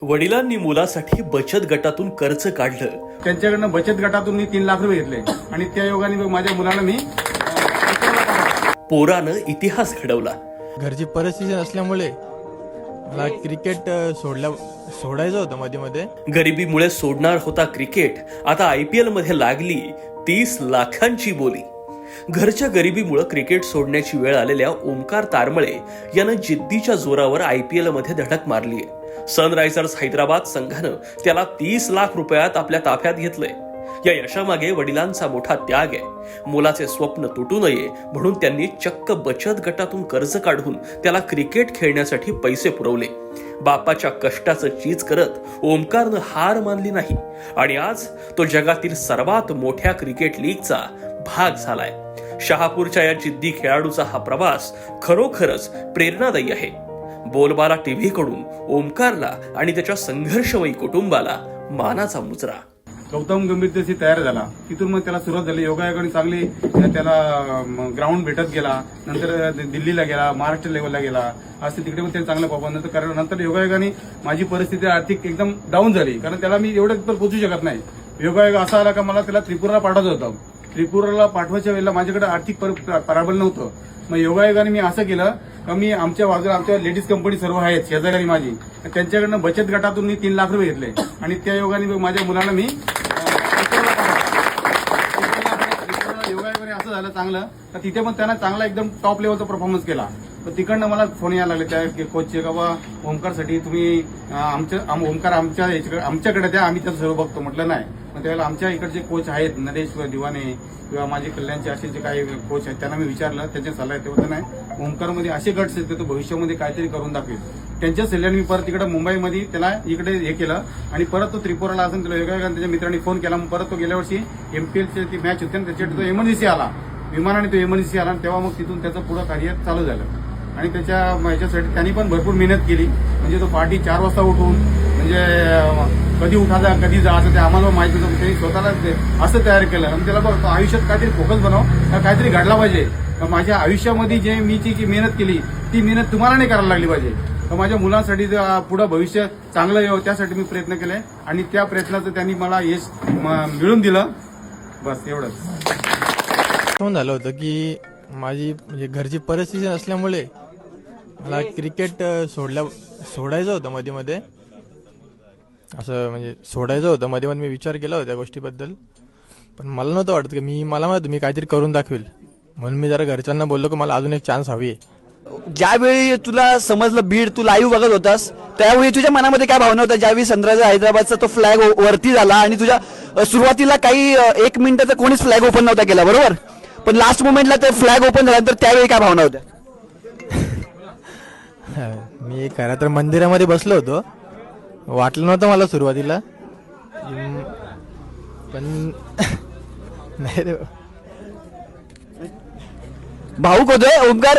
वडिलांनी मुलासाठी बचत गटातून कर्ज काढलं. त्यांच्याकडनं बचत गटातून मी 3 लाख रुपये घेतले आणि त्या योगाने माझ्या मुलाला मी पोरानं इतिहास घडवला. घरची परिस्थिती नसल्यामुळे मला क्रिकेट सोडायचं होतं मध्ये. गरिबीमुळे सोडणार होता क्रिकेट. आता IPL मध्ये लागली 30 लाखांची बोली. घरच्या गरिबीमुळे क्रिकेट सोडण्याची वेळ आलेल्या ओमकार तारमळे यानं जिद्दीच्या जोरावर IPL मध्ये धडक मारलीय. सनरायझर्स हैदराबाद संघानं त्याला 30 लाख रुपयात आपल्या ताफ्यात घेतलंय. या यशामागे वडिलांचा मोठा त्याग आहे. मुलाचे स्वप्न तुटू नये म्हणून त्यांनी चक्क बचत गटातून कर्ज काढून त्याला क्रिकेट खेळण्यासाठी पैसे पुरवले. बापाच्या कष्टाचं चीज करत ओमकारनं हार मानली नाही आणि आज तो जगातील सर्वात मोठ्या क्रिकेट लीगचा भाग झालाय. शहापूरच्या या जिद्दी खेळाडूचा हा प्रवास खरोखरच प्रेरणादायी आहे. बोलबाला टीव्ही कडून ओमकारला आणि त्याच्या संघर्षमयी कुटुंबाला मानाचा मुजरा. गौतम गंभीर तशी तयार झाला. तिथून मग त्याला सुरुवात झाली. योगायोगाने चांगली त्याला ग्राउंड भेटत गेला. नंतर दिल्लीला गेला, महाराष्ट्र लेवलला गेला. असं तिकडे पण त्याने चांगलं परफॉर्मन्स कारण नंतर योगायोगाने माझी परिस्थिती आर्थिक एकदम डाऊन झाली. कारण त्याला मी एवढं पण पोहोचू शकत नाही. योगायोग असा आला का मला त्याला त्रिपुराला पाठवायचं होतं. त्रिपुराला पाठवायच्या वेळेला माझ्याकडे आर्थिक पराबल नव्हतं. मग योगायोगाने मी असं केलं का मी आमच्या बाजूला आमच्या लेडीज कंपनी सर्व आहेत शेजारी माझी, त्यांच्याकडनं बचत गटातून मी 3 लाख रुपये घेतले आणि त्या योगाने माझ्या मुलाला मी योगायोगाने असं झालं चांगलं तर तिथे पण त्यांना चांगला एकदम टॉप लेवलचा परफॉर्मन्स केला. तर तिकडनं मला फोन यायला लागले त्या कोचचे का बा ओमकारसाठी तुम्ही ओमकार आमच्याकडे द्या, आम्ही त्याचं सर्व बघतो. म्हटलं नाही. मग त्यावेळेला आमच्या इकडचे कोच आहेत नरेश दिवाने किंवा माझे कल्याणचे असे जे काही कोच आहेत त्यांना मी विचारलं. त्यांचे सल्ला ते होतं नाही ओमकारमध्ये असे गट्स आहेत तो भविष्यामध्ये काहीतरी करून दाखवेल. त्यांच्या सल्ल्याने मी परत तिकडे मुंबईमध्ये त्याला इकडे हे केलं आणि परत तो त्रिपुराला असून त्याला योगायोगाने त्याच्या मित्रांनी फोन केला. मग परत तो गेल्या वर्षी MPLची ती मॅच होती आणि त्याच्यात तो एमर्जन्सी आला, विमानाने तो एमर्जन्सी आला आणि तेव्हा मग तिथून त्याचं पुढं कार्य चालू झालं. आणि त्याच्या ह्याच्यासाठी त्यांनी पण भरपूर मेहनत केली. म्हणजे तो पहाटे 4 वाजता उठून म्हणजे कधी उठायचा कधी जायचं ते आम्हाला माहिती होतं. त्यांनी स्वतःला असं तयार केलं आणि त्याला बघ आयुष्यात काहीतरी फोकस बनव, काहीतरी घडला पाहिजे. माझ्या आयुष्यामध्ये जे मी जी मेहनत केली ती मेहनत तुम्हाला नाही करायला लागली पाहिजे. तर माझ्या मुलांसाठी पुढं भविष्य चांगलं यावं त्यासाठी मी प्रयत्न केले आणि त्या प्रयत्नाचं त्यांनी मला यश मिळवून दिलं. बस एवढंच. फोन झालं होतं की माझी म्हणजे घरची परिस्थिती नसल्यामुळे मला क्रिकेट सोडायचं होतं मध्ये. असं म्हणजे सोडायचं होतं मध्ये मी विचार केला होता त्या गोष्टीबद्दल. पण मला नव्हतं वाटत की मला माहिती मी काहीतरी करून दाखवेल म्हणून मी जरा घरच्यांना बोललो की मला अजून एक चान्स हवी. ज्यावेळी तुला समजलं बीड तू लाईव्ह बघत होतास त्यावेळी तुझ्या मनामध्ये काय भावना होत्या ज्यावेळी सनरायझर हैदराबादचा तो फ्लॅग वरती झाला आणि तुझ्या सुरुवातीला काही 1 मिनिटाचा कोणीच फ्लॅग ओपन नव्हता केला बरोबर, पण लास्ट मोमेंटला ते फ्लॅग ओपन झाल्यानंतर त्यावेळी काय भावना होत्या? मी खरं तर मंदिरामध्ये बसलो होतो. वाटलं नव्हतं मला सुरुवातीला पण नाही रे भाऊक होतोय ओमकार.